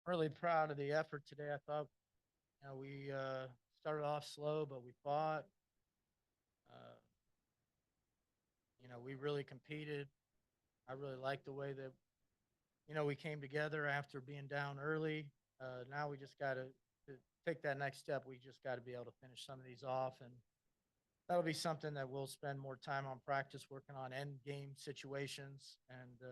really proud of the effort today. I thought, we started off slow, but we fought. Uh, we really competed. I really liked the way that, we came together after being down early. Now we just got to take that next step. We just got to be able to finish some of these off. And that'll be something that we'll spend more time on practice, working on end game situations. And,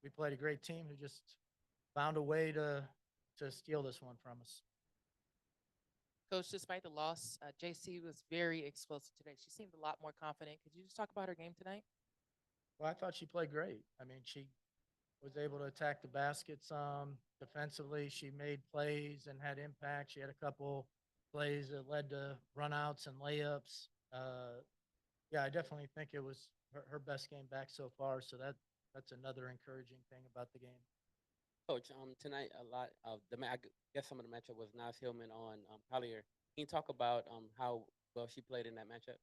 we played a great team who just found a way to steal this one from us. Coach, despite the loss, JC was very explosive today. She seemed a lot more confident. Could you just talk about her game tonight? Well, I thought she played great. I mean, she was able to attack the basket some defensively. She made plays and had impact. She had a couple plays that led to runouts and layups. Yeah, I definitely think it was her best game back so far. So that's another encouraging thing about the game. Coach, tonight a lot of I guess some of the matchup was Nas Hillman on Collier. Can you talk about how well she played in that matchup?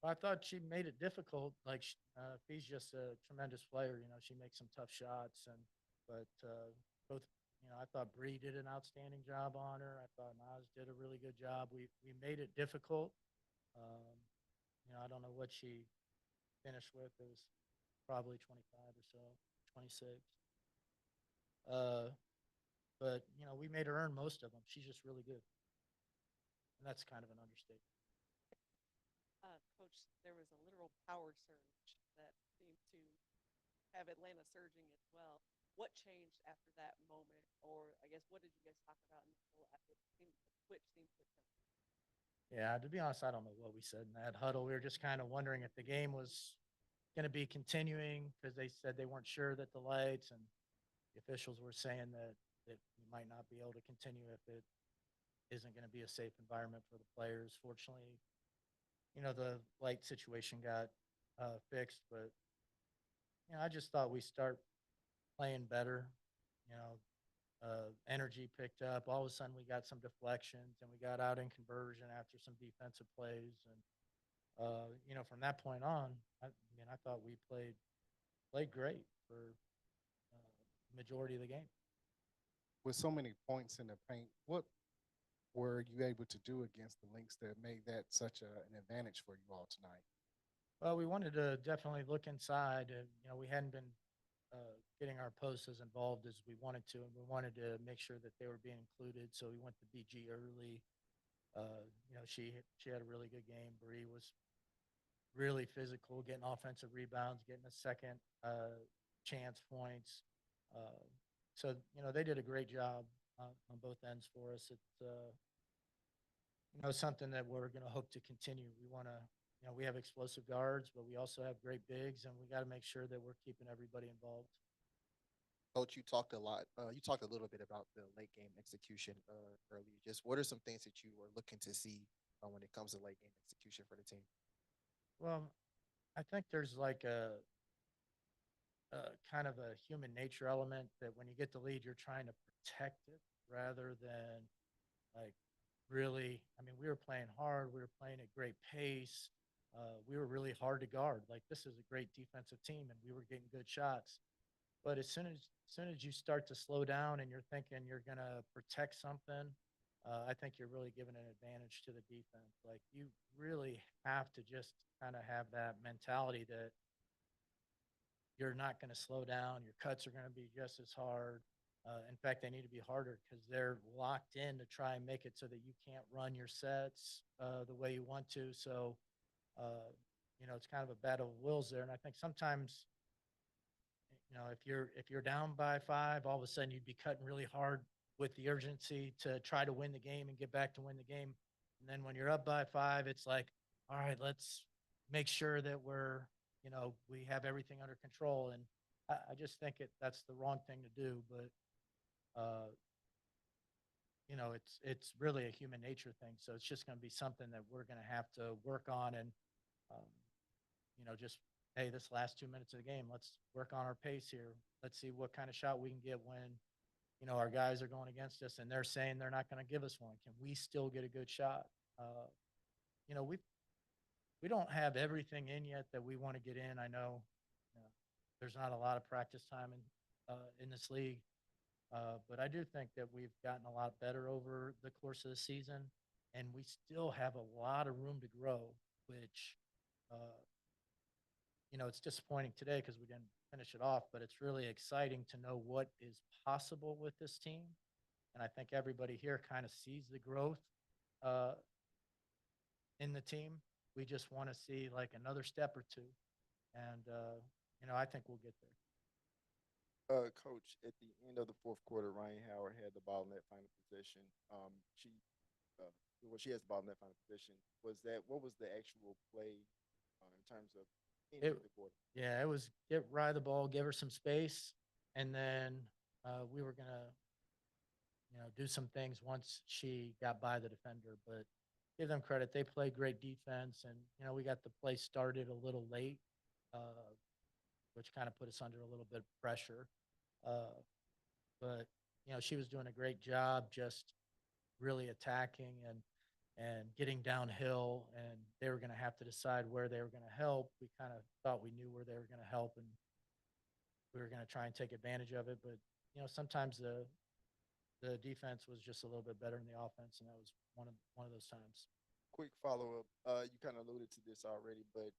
I thought she made it difficult. Like Fee's just a tremendous player. She makes some tough shots, and but both. I thought Bree did an outstanding job on her. I thought Nas did a really good job. We made it difficult. Um, I don't know what she finished with. It was probably 25 or so, 26. Uh, but we made her earn most of them. She's just really good, and that's kind of an understatement. Coach, there was a literal power surge that seemed to have Atlanta surging as well. What changed after that moment, or I guess what did you guys talk about in the huddle after the switch seemed to occur? Yeah, to be honest, I don't know what we said in that huddle. We were just kind of wondering if the game was going to be continuing because they said they weren't sure that the lights and the officials were saying that we might not be able to continue if it isn't going to be a safe environment for the players. Fortunately, the light situation got fixed, but I just thought we start playing better. You know, Energy picked up. All of a sudden, we got some deflections and we got out in conversion after some defensive plays. And from that point on, I thought we played great for uh, majority of the game. With so many points in the paint, what were you able to do against the Lynx that made that such an advantage for you all tonight? Well, we wanted to definitely look inside. And, we hadn't been getting our posts as involved as we wanted to, and we wanted to make sure that they were being included. So we went to BG early. She had a really good game. Bree was really physical, getting offensive rebounds, getting a second chance points. Uh, so they did a great job on both ends for us. It's something that we're going to hope to continue. We want to, we have explosive guards, but we also have great bigs, and we got to make sure that we're keeping everybody involved. Coach, you talked a lot. You talked a little bit about the late game execution earlier. Just what are some things that you were looking to see when it comes to late game execution for the team? Well, I think there's like a kind of a human nature element that when you get the lead, you're trying to protect it rather than like really. I mean, we were playing hard. We were playing at great pace. We were really hard to guard. Like this is a great defensive team, and we were getting good shots. But as soon as you start to slow down and you're thinking you're gonna protect something, I think you're really giving an advantage to the defense. Like you really have to just kind of have that mentality that you're not going to slow down. Your cuts are going to be just as hard. In fact, they need to be harder because they're locked in to try and make it so that you can't run your sets the way you want to. So, uh, it's kind of a battle of wills there. And I think sometimes, if you're down by five, all of a sudden you'd be cutting really hard with the urgency to try to win the game and get back to win the game. And then when you're up by five, it's like, all right, let's make sure that we have everything under control. And I just think that's the wrong thing to do. But uh, it's really a human nature thing. So it's just going to be something that we're going to have to work on and um, just hey, this last 2 minutes of the game, let's work on our pace here. Let's see what kind of shot we can get when our guys are going against us and they're saying they're not going to give us one. Can we still get a good shot? Uh, you know, we we don't have everything in yet that we want to get in. I know, there's not a lot of practice time in this league. But I do think that we've gotten a lot better over the course of the season, and we still have a lot of room to grow, which, uh, it's disappointing today because we didn't finish it off, but it's really exciting to know what is possible with this team. And I think everybody here kind of sees the growth uh, in the team. We just want to see like another step or two. And, I think we'll get there. Coach, at the end of the fourth quarter, Ryan Howard had the ball in that final possession. Uh, she has the ball in that final possession. What was the actual play in terms of ending It, the quarter? yeah, it was get Rye the ball, give her some space, and then we were gonna, do some things once she got by the defender. But give them credit; they played great defense, and we got the play started a little late, which kind of put us under a little bit of pressure. Uh, but she was doing a great job, just really attacking and getting downhill, and they were going to have to decide where they were going to help. We kind of thought we knew where they were going to help, and we were going to try and take advantage of it. But sometimes the defense was just a little bit better than the offense, and that was one of those times. Quick follow up. You kind of alluded to this already, but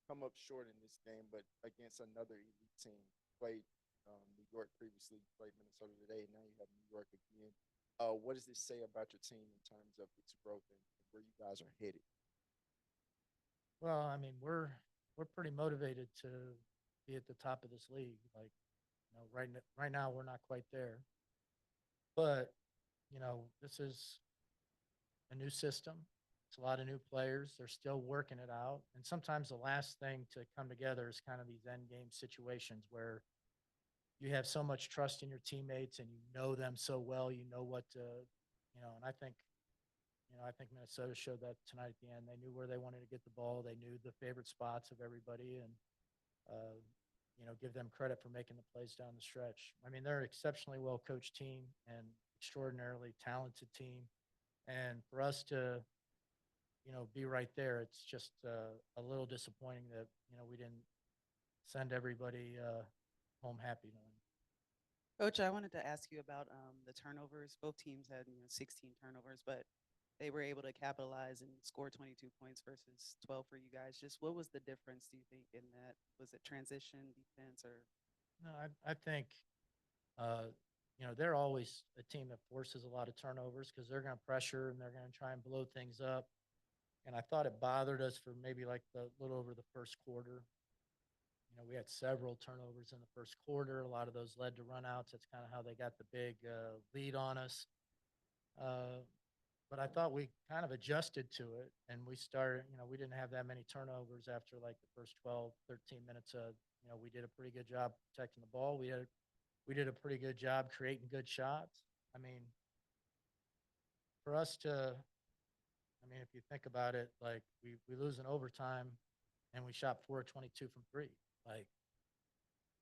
come up short in this game, but against another elite team. Played New York previously, played Minnesota today. Now you have New York again. What does this say about your team in terms of its growth and where you guys are headed? Well, I mean, we're pretty motivated to be at the top of this league. Like, right now we're not quite there, but this is a new system. It's a lot of new players. They're still working it out, and sometimes the last thing to come together is kind of these end game situations where you have so much trust in your teammates and you know them so well. You know what to, and I think Minnesota showed that tonight at the end. They knew where they wanted to get the ball. They knew the favorite spots of everybody, and give them credit for making the plays down the stretch. I mean, they're an exceptionally well coached team and extraordinarily talented team, and for us to, be right there, it's just a little disappointing that we didn't send everybody home happy tonight. Coach, I wanted to ask you about the turnovers. Both teams had 16 turnovers, but they were able to capitalize and score 22 points versus 12 for you guys. Just what was the difference, do you think, in that? Was it transition, defense, or? No, I think, they're always a team that forces a lot of turnovers because they're going to pressure and they're going to try and blow things up. And I thought it bothered us for maybe like the little over the first quarter. We had several turnovers in the first quarter. A lot of those led to runouts. That's kind of how they got the big lead on us. But I thought we kind of adjusted to it, and we started, we didn't have that many turnovers after like the first 12, 13 minutes. We did a pretty good job protecting the ball. We did a pretty good job creating good shots. I mean, for us to, if you think about it, like we lose in overtime and we shot 4-22 from three. Like,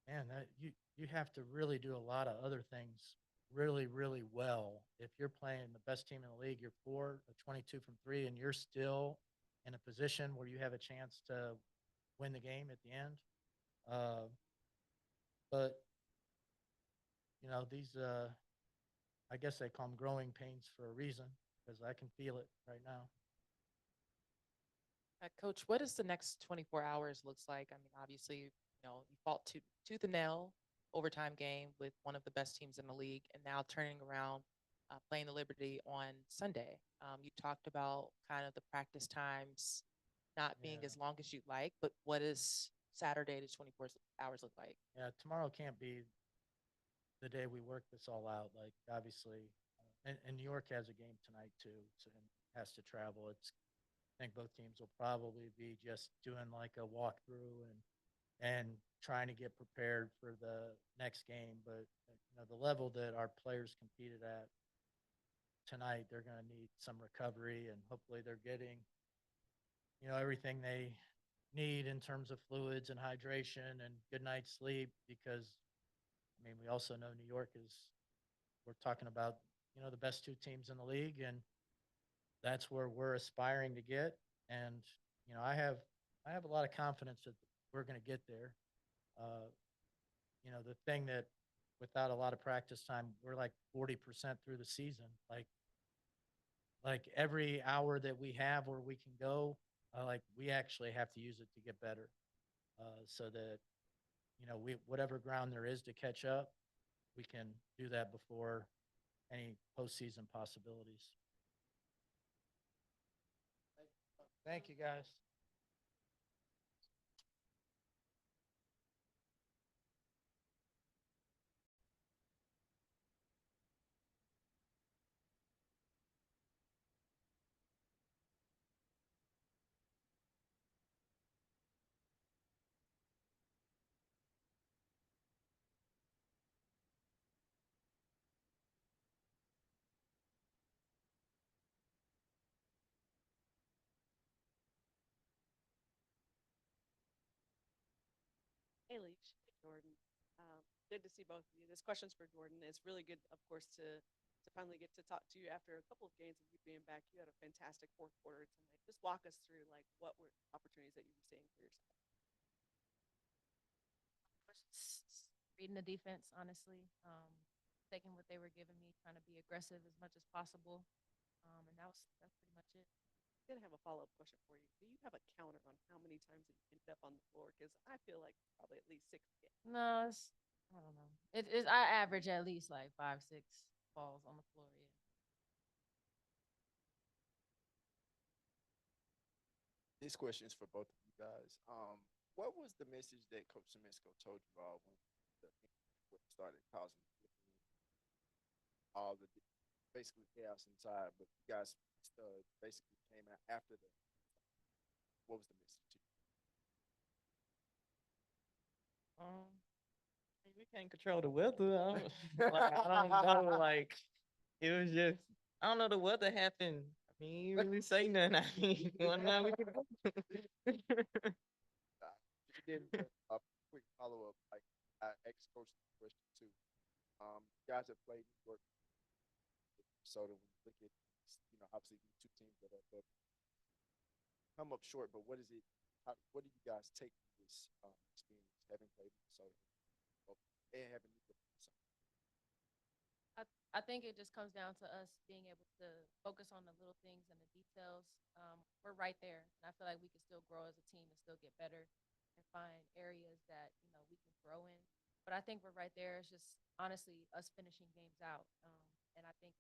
man, that you have to really do a lot of other things really, really well. If you're playing the best team in the league, you're 4-22 from three, and you're still in a position where you have a chance to win the game at the end. But these, I guess they call them growing pains for a reason, because I can feel it right now. Coach, what does the next 24 hours looks like? I mean, obviously, you fought tooth and nail overtime game with one of the best teams in the league, and now turning around, playing the Liberty on Sunday. You talked about kind of the practice times not being Yeah. as long as you'd like, but what does Saturday to 24 hours look like? Yeah, tomorrow can't be the day we work this all out. Like, obviously, and New York has a game tonight too, so and has to travel. I think both teams will probably be just doing like a walkthrough and trying to get prepared for the next game. But the level that our players competed at tonight, they're going to need some recovery, and hopefully they're getting everything they need in terms of fluids and hydration and good night's sleep, because we also know New York we're talking about the best two teams in the league, and that's where we're aspiring to get. And I have a lot of confidence that we're going to get there. Uh, the thing that without a lot of practice time, we're like 40% through the season. Like every hour that we have where we can go, like we actually have to use it to get better, so that we whatever ground there is to catch up, we can do that before any postseason possibilities. Thank you, guys. Hey, Leach, hey, Jordan. Good to see both of you. This question's for Jordan. It's really good, of course, to finally get to talk to you after a couple of games of you being back. You had a fantastic fourth quarter tonight. Just walk us through like what were opportunities that you were seeing for yourself. Reading the defense, honestly, taking what they were giving me, trying to be aggressive as much as possible, and that's pretty much it. I'm gonna have a follow up question for you. Do you have a counter on how many times that you ended up on the floor? Because I feel like probably at least 6 games. No, I don't know. It is I average at least like 5, 6 balls on the floor. Yeah. This question is for both of you guys. What was the message that Coach Smesko told you all when the started causing all the basically chaos inside, but you guys basically came out after the. What was the message to you? We can't control the weather. I don't know. Like it was just, I don't know. The weather happened. I mean, you really say nothing. I mean, one night we can. Then a quick follow up, like I asked Coach the question too. You guys have played New York, Minnesota. When you look at, obviously these two teams that have come up short, but what is it? What do you guys take from this experience having played Minnesota and having New York? I think it just comes down to us being able to focus on the little things and the details. We're right there, and I feel like we can still grow as a team and still get better and find areas that we can grow in. But I think we're right there. It's just honestly us finishing games out, and I think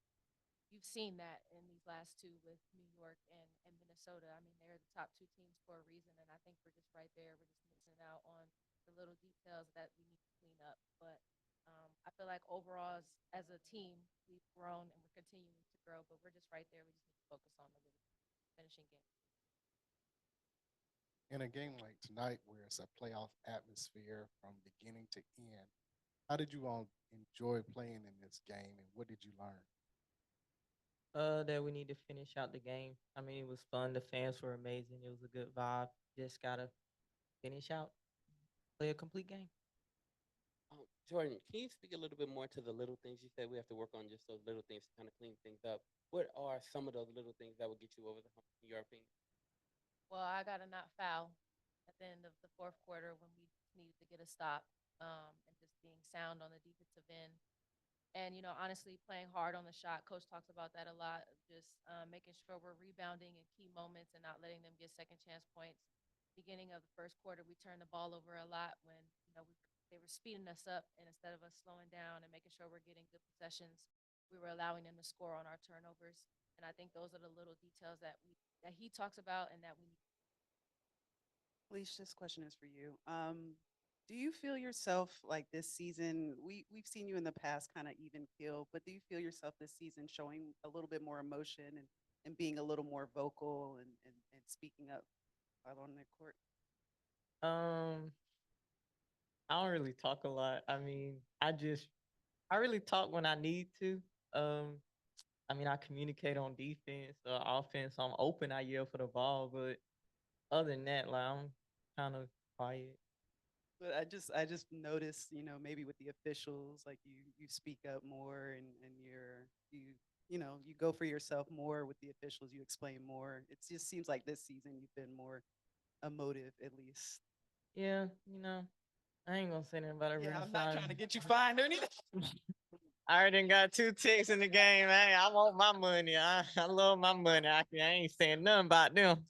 you've seen that in these last two with New York and Minnesota. I mean, they're the top two teams for a reason, and I think we're just right there. We're just missing out on the little details that we need to clean up. But I feel like overall, as a team, we've grown and we're continuing to grow, but we're just right there. We just need to focus on the little finishing game. In a game like tonight, where it's a playoff atmosphere from beginning to end, how did you all enjoy playing in this game, and what did you learn? That we need to finish out the game. I mean, it was fun. The fans were amazing. It was a good vibe. Just gotta finish out, play a complete game. Jordan, can you speak a little bit more to the little things you said we have to work on, just those little things to kind of clean things up? What are some of those little things that will get you over the hump, in your opinion? Well, I got to not foul at the end of the fourth quarter when we needed to get a stop, and just being sound on the defensive end. And, honestly, playing hard on the shot. Coach talks about that a lot, of just making sure we're rebounding in key moments and not letting them get second chance points. Beginning of the first quarter, we turned the ball over a lot when, they were speeding us up, and instead of us slowing down and making sure we're getting good possessions, we were allowing them to score on our turnovers. And I think those are the little details that he talks about and that we need. Leash, this question is for you. Do you feel yourself like this season? We've seen you in the past kind of even keel, but do you feel yourself this season showing a little bit more emotion and being a little more vocal and speaking up out on the court? Um, I don't really talk a lot. I mean, I really talk when I need to. Um, I mean, I communicate on defense, offense. I'm open. I yell for the ball, but other than that, like I'm kind of quiet. But I just noticed, maybe with the officials, like you speak up more and you go for yourself more with the officials. You explain more. It just seems like this season you've been more emotive, at least. Yeah, I ain't gonna say nothing about a Yeah, real I'm not trying to sign. get you fined or anything. I already done got 2 ticks in the game. I want my money. I love my money. I ain't saying nothing about them.